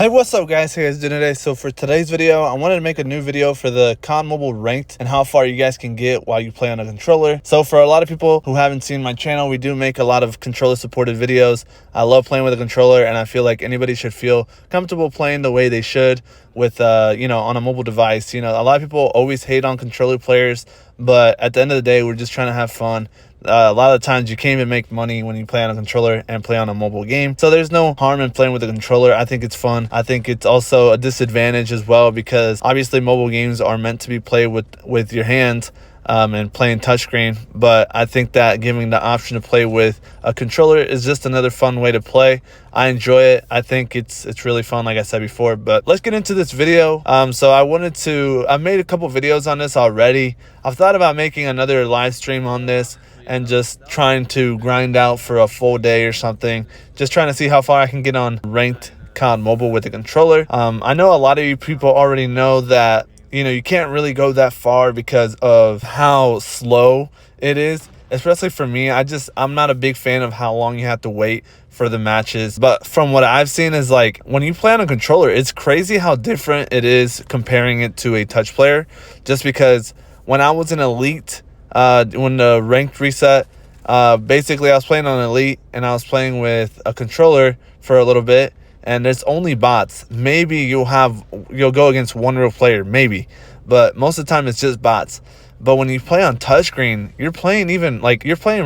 Hey, what's up guys? How you guys doing today? So for today's video, I wanted to make a new video for the COD Mobile Ranked and how far you guys can get while you play on a controller. So for a lot of people who haven't seen my channel, we do make a lot of controller supported videos. I love playing with a controller, and I feel like anybody should feel comfortable playing the way they should with on a mobile device. A lot of people always hate on controller players, but at the end of the day, we're just trying to have fun. A lot of times you can't even make money when you play on a controller and play on a mobile game. So there's no harm in playing with a controller. I think it's fun. I think it's also a disadvantage as well, because obviously mobile games are meant to be played with your hands and playing touchscreen. But I think that giving the option to play with a controller is just another fun way to play. I enjoy it. I think it's really fun, like I said before. But let's get into this video. So I've made a couple videos on this already. I've thought about making another live stream on this and just trying to grind out for a full day or something, just trying to see how far I can get on ranked COD mobile with the controller. I know a lot of you people already know that you can't really go that far because of how slow it is, especially for me. I'm not a big fan of how long you have to wait for the matches. But from what I've seen is, like, when you play on a controller, it's crazy how different it is comparing it to a touch player. Just because when I was in Elite, when the ranked reset, basically I was playing on Elite and I was playing with a controller for a little bit, and there's only bots. Maybe you'll go against one real player, maybe, but most of the time it's just bots. But when you play on touchscreen, you're playing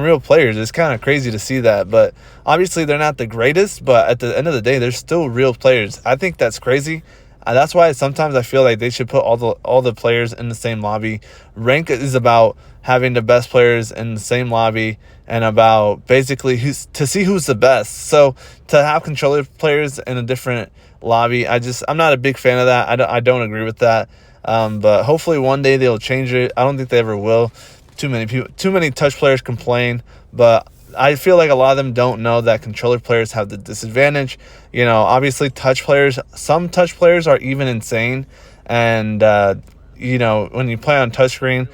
real players. It's kind of crazy to see that, but obviously they're not the greatest, but at the end of the day, they're still real players. I think that's crazy. That's why sometimes I feel like they should put all the players in the same lobby. Rank is about having the best players in the same lobby and about basically to see who's the best. So to have controller players in a different lobby, I'm not a big fan of that. I don't agree with that. But hopefully one day they'll change it. I don't think they ever will. Too many touch players complain, but I feel like a lot of them don't know that controller players have the disadvantage. Obviously some touch players are even insane. And, when you play on touchscreen,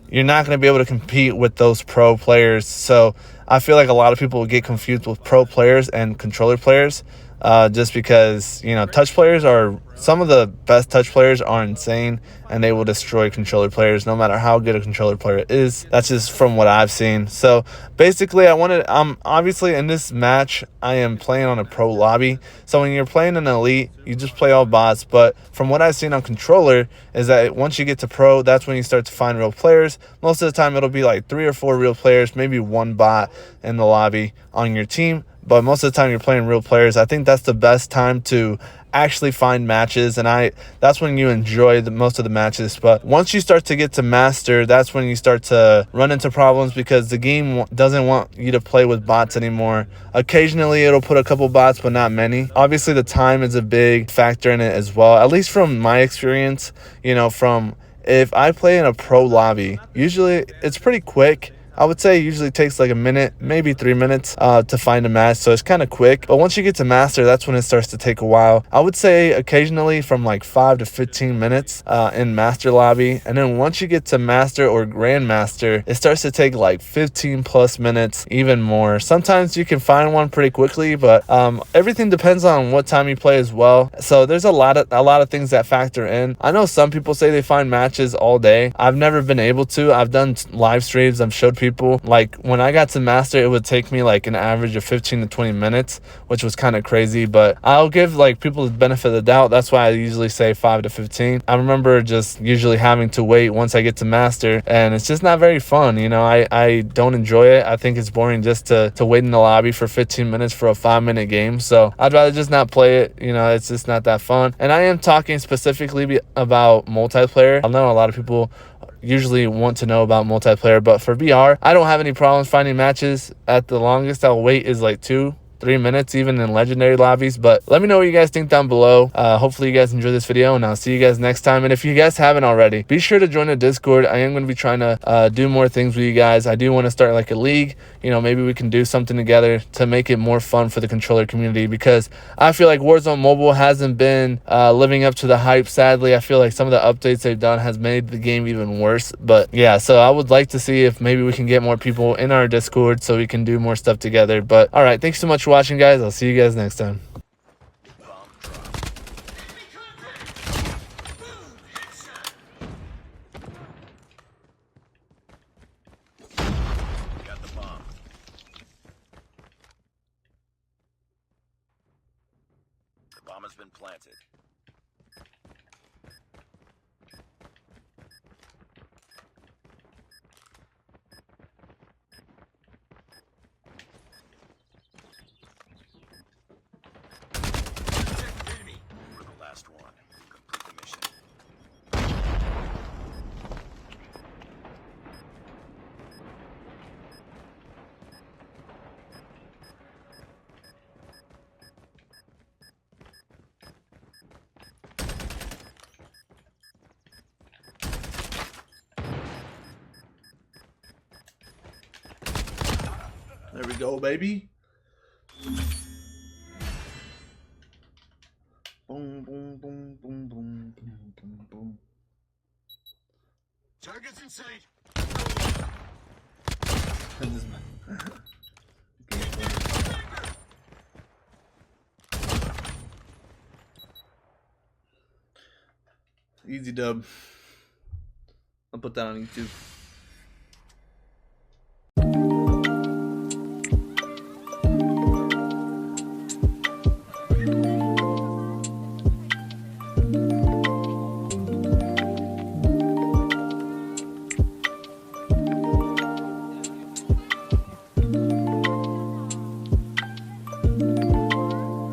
you're not going to be able to compete with those pro players. So I feel like a lot of people get confused with pro players and controller players. Just because, some of the best touch players are insane and they will destroy controller players no matter how good a controller player is. That's just from what I've seen. So basically obviously in this match, I am playing on a pro lobby. So when you're playing an Elite, you just play all bots. But from what I've seen on controller is that once you get to pro, that's when you start to find real players. Most of the time it'll be like 3 or 4 real players, maybe one bot in the lobby on your team. But most of the time you're playing real players. I think that's the best time to actually find matches, and that's when you enjoy most of the matches. But once you start to get to master, that's when you start to run into problems, because the game doesn't want you to play with bots anymore. Occasionally it'll put a couple bots, but not many. Obviously the time is a big factor in it as well, at least from my experience. If I play in a pro lobby, usually it's pretty quick. I would say it usually takes like a minute, maybe 3 minutes to find a match, so it's kind of quick. But once you get to master, that's when it starts to take a while. I would say occasionally from like 5 to 15 minutes in master lobby. And then once you get to master or grandmaster, it starts to take like 15 plus minutes, even more. Sometimes you can find one pretty quickly, but everything depends on what time you play as well. So there's a lot of things that factor in. I know some people say they find matches all day. I've never been able to. I've done live streams. I've showed people, like, when I got to master, it would take me like an average of 15 to 20 minutes, which was kind of crazy. But I'll give like people the benefit of the doubt. That's why I usually say 5 to 15. I remember just usually having to wait once I get to master, and it's just not very fun. I don't enjoy it. I think it's boring just to wait in the lobby for 15 minutes for a 5-minute game. So I'd rather just not play it. It's just not that fun. And I am talking specifically about multiplayer. I know a lot of people usually want to know about multiplayer, but for VR, I don't have any problems finding matches. At the longest I'll wait is like 2-3 minutes, even in legendary lobbies. But let me know what you guys think down below. Hopefully you guys enjoy this video, and I'll see you guys next time. And if you guys haven't already, be sure to join the Discord. I am going to be trying to do more things with you guys. I do want to start like a league. Maybe we can do something together to make it more fun for the controller community, because I feel like Warzone Mobile hasn't been living up to the hype. Sadly, I feel like some of the updates they've done has made the game even worse. But yeah, so I would like to see if maybe we can get more people in our Discord so we can do more stuff together. But all right, thanks so much for watching, guys. I'll see you guys next time. Bomb has been planted. Enemy. We're the last one. Complete the mission. There we go, baby. Boom, boom, boom, boom, boom, boom, boom, boom. Target's in sight. Easy dub. I'll put that on YouTube.